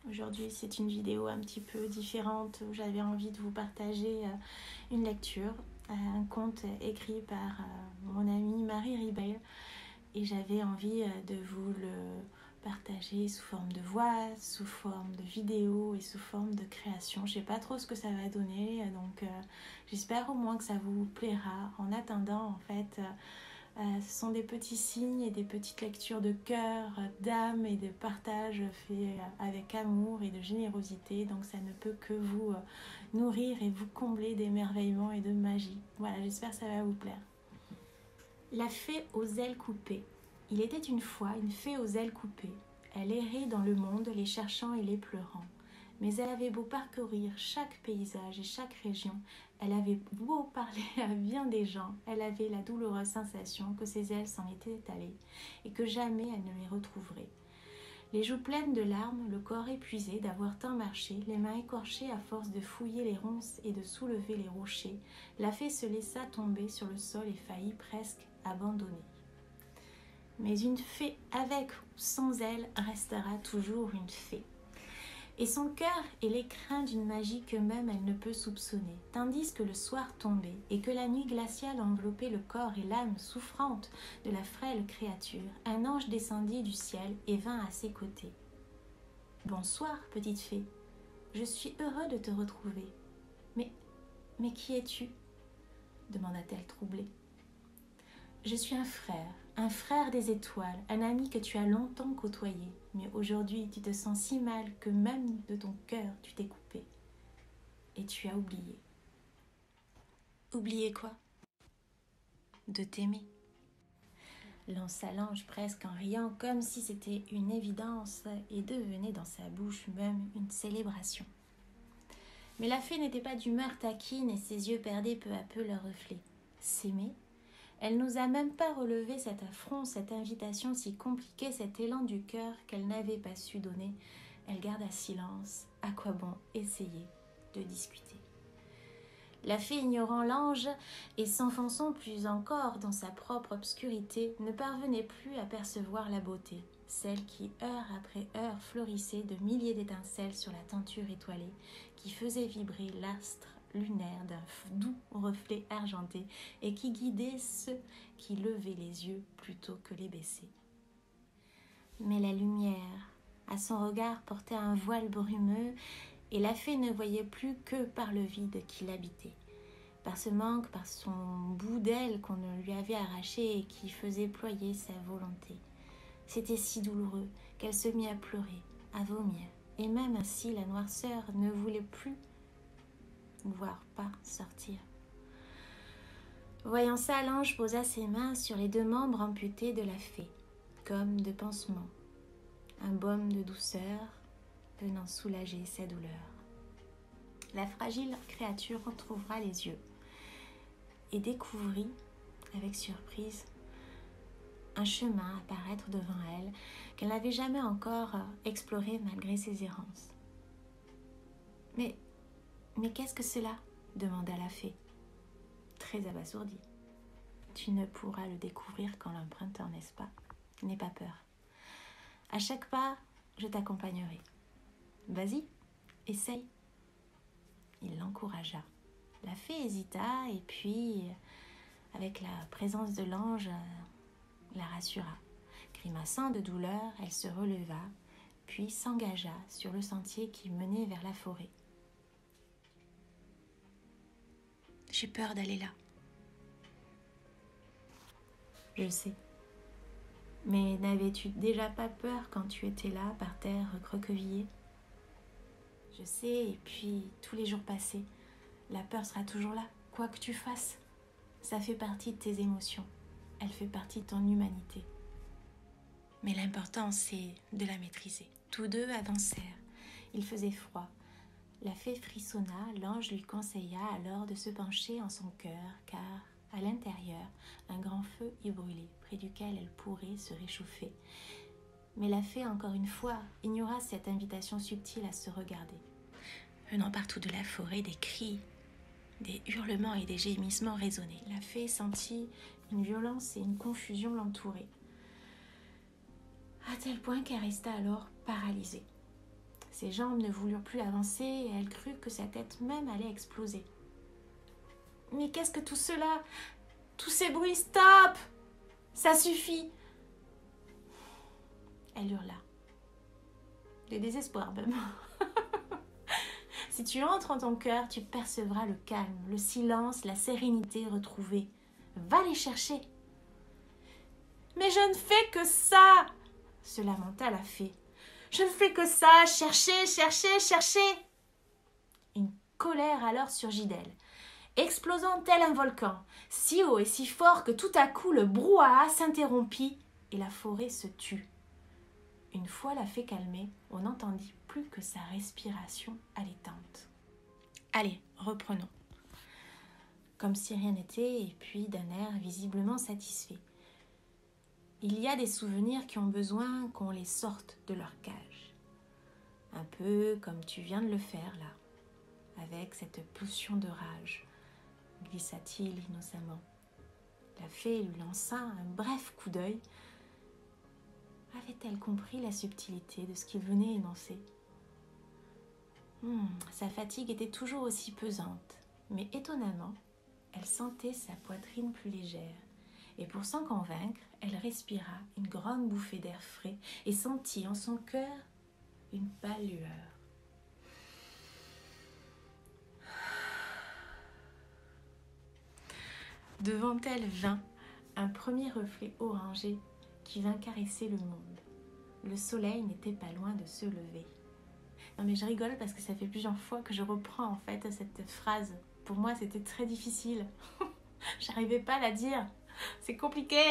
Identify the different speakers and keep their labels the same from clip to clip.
Speaker 1: Aujourd'hui, c'est une vidéo un petit peu différente où j'avais envie de vous partager une lecture, un conte écrit par mon amie Marie Ribel. Et j'avais envie de vous le partager sous forme de voix, sous forme de vidéo et sous forme de création. Je ne sais pas trop ce que ça va donner, donc j'espère au moins que ça vous plaira. En attendant, en fait, ce sont des petits signes et des petites lectures de cœur, d'âme et de partage fait avec amour et de générosité. Donc ça ne peut que vous nourrir et vous combler d'émerveillement et de magie. Voilà, j'espère que ça va vous plaire. La fée aux ailes coupées. Il était une fois une fée aux ailes coupées. Elle errait dans le monde, les cherchant et les pleurant. Mais elle avait beau parcourir chaque paysage et chaque région, elle avait beau parler à bien des gens, elle avait la douloureuse sensation que ses ailes s'en étaient allées et que jamais elle ne les retrouverait. Les joues pleines de larmes, le corps épuisé d'avoir tant marché, les mains écorchées à force de fouiller les ronces et de soulever les rochers, la fée se laissa tomber sur le sol et faillit presque abandonnée. Mais une fée avec ou sans elle restera toujours une fée. Et son cœur est l'écrin d'une magie que même elle ne peut soupçonner, tandis que le soir tombait et que la nuit glaciale enveloppait le corps et l'âme souffrante de la frêle créature, un ange descendit du ciel et vint à ses côtés. « Bonsoir, petite fée, je suis heureux de te retrouver. Mais qui es-tu » demanda-t-elle troublée. « Je suis un frère des étoiles, un ami que tu as longtemps côtoyé, mais aujourd'hui tu te sens si mal que même de ton cœur tu t'es coupé. Et tu as oublié. » « Oublié quoi ?»« De t'aimer. » lança l'ange presque en riant, comme si c'était une évidence, et devenait dans sa bouche même une célébration. Mais la fée n'était pas d'humeur taquine et ses yeux perdaient peu à peu leur reflet. S'aimer ? Elle n'osa même pas relever cet affront, cette invitation si compliquée, cet élan du cœur qu'elle n'avait pas su donner. Elle garda silence. À quoi bon essayer de discuter ? La fée, ignorant l'ange et s'enfonçant plus encore dans sa propre obscurité, ne parvenait plus à percevoir la beauté, celle qui, heure après heure, florissait de milliers d'étincelles sur la tenture étoilée, qui faisait vibrer l'astre lunaire d'un doux reflet argenté et qui guidait ceux qui levaient les yeux plutôt que les baissaient. Mais la lumière, à son regard, portait un voile brumeux et la fée ne voyait plus que par le vide qui l'habitait, par ce manque, par son bout d'aile qu'on lui avait arraché et qui faisait ployer sa volonté. C'était si douloureux qu'elle se mit à pleurer, à vomir, et même ainsi la noirceur ne voulait plus voire pas sortir. Voyant ça, l'ange posa ses mains sur les deux membres amputés de la fée, comme de pansements, un baume de douceur venant soulager sa douleur. La fragile créature entrouvra les yeux et découvrit, avec surprise, un chemin apparaître devant elle qu'elle n'avait jamais encore exploré malgré ses errances. Mais qu'est-ce que cela ? demanda la fée, très abasourdie. Tu ne pourras le découvrir qu'en l'empruntant, n'est-ce pas ? N'aie pas peur. À chaque pas, je t'accompagnerai. Vas-y, essaye. Il l'encouragea. La fée hésita et puis, avec la présence de l'ange, la rassura. Grimaçant de douleur, elle se releva, puis s'engagea sur le sentier qui menait vers la forêt. J'ai peur d'aller là. Je sais. Mais n'avais-tu déjà pas peur quand tu étais là, par terre, recroquevillée ? Je sais, et puis, tous les jours passés, la peur sera toujours là, quoi que tu fasses. Ça fait partie de tes émotions. Elle fait partie de ton humanité. Mais l'important, c'est de la maîtriser. Tous deux avancèrent. Il faisait froid. La fée frissonna, l'ange lui conseilla alors de se pencher en son cœur, car, à l'intérieur, un grand feu y brûlait, près duquel elle pourrait se réchauffer. Mais la fée, encore une fois, ignora cette invitation subtile à se regarder. Venant partout de la forêt, des cris, des hurlements et des gémissements résonnaient. La fée sentit une violence et une confusion l'entourer, à tel point qu'elle resta alors paralysée. Ses jambes ne voulurent plus avancer et elle crut que sa tête même allait exploser. « Mais qu'est-ce que tout cela? Tous ces bruits, stop! Ça suffit !» Elle hurla. De désespoir même. Si tu entres en ton cœur, tu percevras le calme, le silence, la sérénité retrouvée. Va les chercher. Mais je ne fais que ça, se lamenta la fée. Je ne fais que ça, chercher, chercher, chercher. Une colère alors surgit d'elle, explosant tel un volcan, si haut et si fort que tout à coup le brouhaha s'interrompit et la forêt se tut. Une fois la fée calmée, on n'entendit plus que sa respiration haletante. Allez, reprenons. Comme si rien n'était, et puis d'un air visiblement satisfait. Il y a des souvenirs qui ont besoin qu'on les sorte de leur cage. Un peu comme tu viens de le faire là, avec cette potion de rage, glissa-t-il innocemment. La fée lui lança un bref coup d'œil. Avait-elle compris la subtilité de ce qu'il venait énoncer? Sa fatigue était toujours aussi pesante, mais étonnamment, elle sentait sa poitrine plus légère. Et pour s'en convaincre, elle respira une grande bouffée d'air frais et sentit en son cœur une pâle lueur. Devant elle vint un premier reflet orangé qui vint caresser le monde. Le soleil n'était pas loin de se lever. Non mais je rigole parce que ça fait plusieurs fois que je reprends en fait cette phrase. Pour moi c'était très difficile. J'arrivais pas à la dire. C'est compliqué.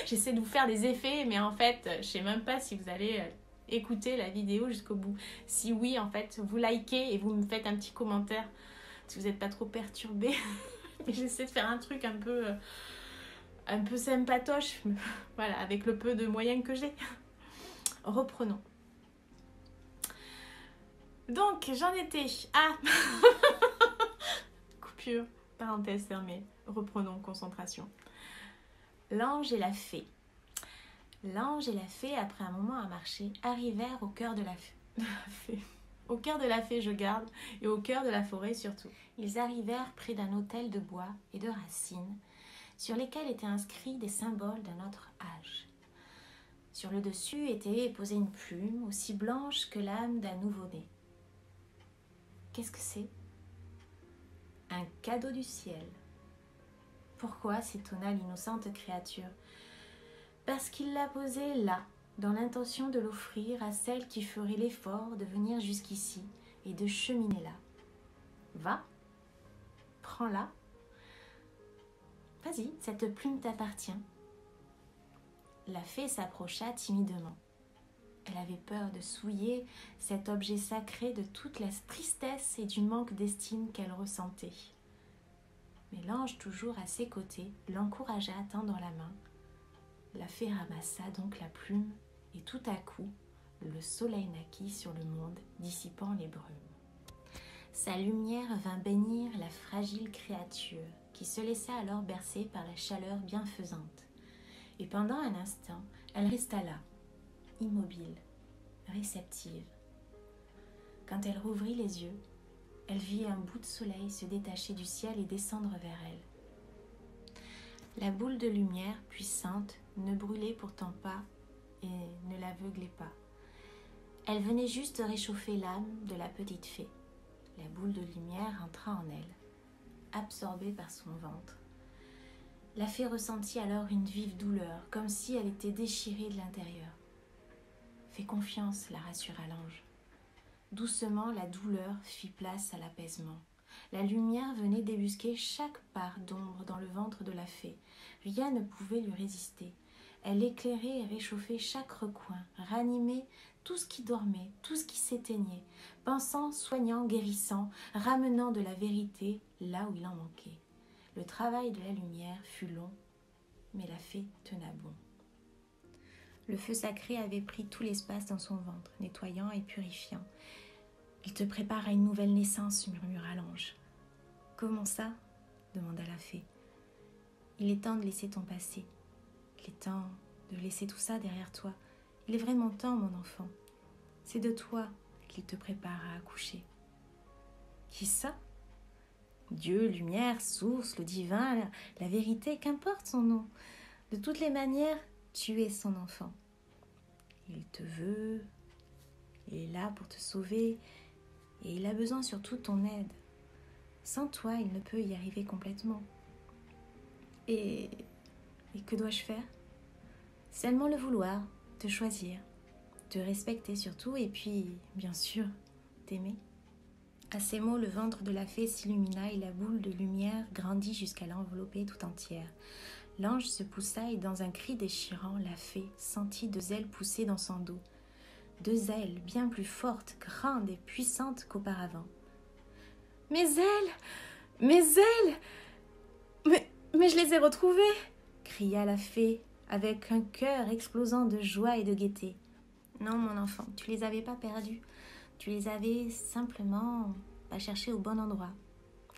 Speaker 1: J'essaie de vous faire des effets mais en fait je sais même pas si vous allez écouter la vidéo jusqu'au bout. Si oui en fait vous likez et vous me faites un petit commentaire si vous n'êtes pas trop perturbé. Mais j'essaie de faire un truc un peu sympatoche. Voilà, avec le peu de moyens que j'ai. Reprenons. Donc, j'en étais à... Coupure, parenthèse fermée. Reprenons, concentration. L'ange et la fée. L'ange et la fée, après un moment à marcher, arrivèrent au cœur de la fée. Au cœur de la fée, je garde, et au cœur de la forêt surtout. Ils arrivèrent près d'un autel de bois et de racines, sur lesquels étaient inscrits des symboles d'un autre âge. Sur le dessus était posée une plume aussi blanche que l'âme d'un nouveau-né. Qu'est-ce que c'est? Un cadeau du ciel. Pourquoi s'étonna l'innocente créature? Parce qu'il l'a posée là, dans l'intention de l'offrir à celle qui ferait l'effort de venir jusqu'ici et de cheminer là. Va, prends-la. Vas-y, cette plume t'appartient. La fée s'approcha timidement. Elle avait peur de souiller cet objet sacré de toute la tristesse et du manque d'estime qu'elle ressentait. Mais l'ange, toujours à ses côtés, l'encouragea à tendre la main. La fée ramassa donc la plume et tout à coup, le soleil naquit sur le monde, dissipant les brumes. Sa lumière vint bénir la fragile créature qui se laissa alors bercer par la chaleur bienfaisante. Et pendant un instant, elle resta là, immobile, réceptive. Quand elle rouvrit les yeux, elle vit un bout de soleil se détacher du ciel et descendre vers elle. La boule de lumière puissante ne brûlait pourtant pas et ne l'aveuglait pas. Elle venait juste réchauffer l'âme de la petite fée. La boule de lumière entra en elle, absorbée par son ventre. La fée ressentit alors une vive douleur, comme si elle était déchirée de l'intérieur. « Fais confiance », la rassura l'ange. Doucement, la douleur fit place à l'apaisement. La lumière venait débusquer chaque part d'ombre dans le ventre de la fée. Rien ne pouvait lui résister. Elle éclairait et réchauffait chaque recoin, ranimait tout ce qui dormait, tout ce qui s'éteignait, pensant, soignant, guérissant, ramenant de la vérité là où il en manquait. Le travail de la lumière fut long, mais la fée tena bon. Le feu sacré avait pris tout l'espace dans son ventre, nettoyant et purifiant. « Il te prépare à une nouvelle naissance », murmura l'ange. « Comment ça ?» demanda la fée. « Il est temps de laisser ton passé. Il est temps de laisser tout ça derrière toi. Il est vraiment temps, mon enfant. C'est de toi qu'il te prépare à accoucher. Qui ça? Dieu, lumière, source, le divin, la vérité, qu'importe son nom. De toutes les manières, tu es son enfant. Il te veut, il est là pour te sauver et il a besoin surtout de ton aide. Sans toi, il ne peut y arriver complètement. Et que dois-je faire? Seulement le vouloir, te choisir, te respecter surtout et puis, bien sûr, t'aimer. À ces mots, le ventre de la fée s'illumina et la boule de lumière grandit jusqu'à l'envelopper tout entière. L'ange se poussa et dans un cri déchirant, la fée sentit 2 ailes pousser dans son dos. 2 ailes bien plus fortes, grandes et puissantes qu'auparavant. « Mes ailes! Mes ailes! Mais je les ai retrouvées !» cria la fée avec un cœur explosant de joie et de gaieté. « Non, mon enfant, tu les avais pas perdues. Tu les avais simplement pas cherchées au bon endroit.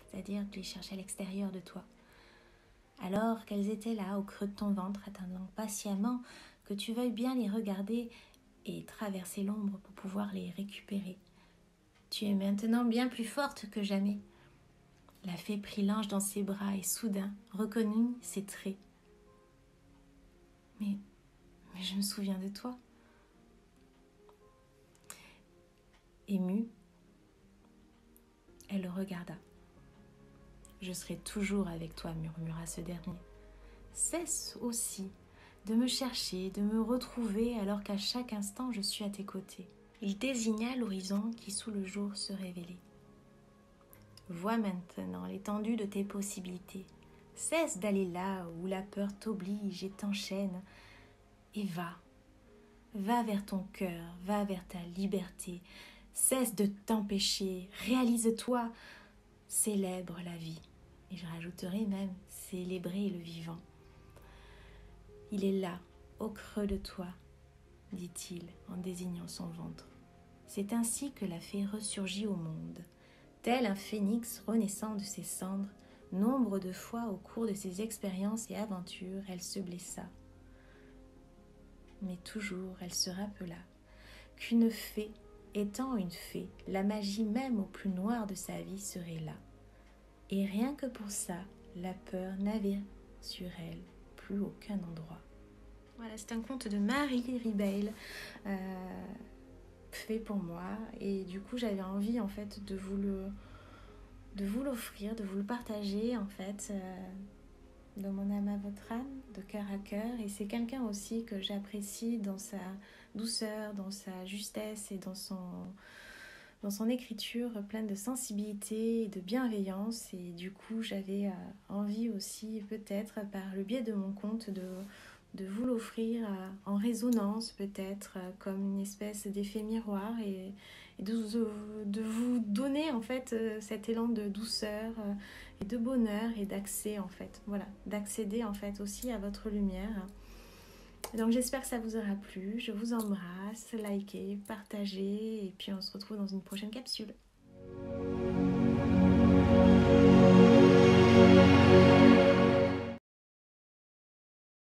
Speaker 1: C'est-à-dire que tu les cherchais à l'extérieur de toi. Alors qu'elles étaient là, au creux de ton ventre, attendant patiemment que tu veuilles bien les regarder et traverser l'ombre pour pouvoir les récupérer. Tu es maintenant bien plus forte que jamais. » La fée prit l'ange dans ses bras et soudain reconnut ses traits. Mais je me souviens de toi. Émue, elle le regarda. « Je serai toujours avec toi, » murmura ce dernier. « Cesse aussi de me chercher, de me retrouver alors qu'à chaque instant je suis à tes côtés. » Il désigna l'horizon qui sous le jour se révélait. « Vois maintenant l'étendue de tes possibilités. Cesse d'aller là où la peur t'oblige et t'enchaîne. Et va vers ton cœur, va vers ta liberté. Cesse de t'empêcher, réalise-toi, célèbre la vie. » Et je rajouterai même célébrer le vivant. « Il est là, au creux de toi, » dit-il en désignant son ventre. C'est ainsi que la fée ressurgit au monde. Tel un phénix renaissant de ses cendres, nombre de fois au cours de ses expériences et aventures, elle se blessa. Mais toujours elle se rappela qu'une fée, étant une fée, la magie même au plus noir de sa vie serait là. Et rien que pour ça, la peur n'avait sur elle plus aucun endroit. Voilà, c'est un conte de Marie Ribeil, fait pour moi. Et du coup, j'avais envie en fait de vous l'offrir, de vous le partager en fait, de mon âme à votre âme, de cœur à cœur. Et c'est quelqu'un aussi que j'apprécie dans sa douceur, dans sa justesse et dans son écriture pleine de sensibilité et de bienveillance. Et du coup, j'avais envie aussi, peut-être par le biais de mon conte, de vous l'offrir en résonance, peut-être comme une espèce d'effet miroir, et de vous donner en fait cet élan de douceur et de bonheur et d'accès en fait, voilà, d'accéder en fait aussi à votre lumière. Donc j'espère que ça vous aura plu, je vous embrasse, likez, partagez et puis on se retrouve dans une prochaine capsule.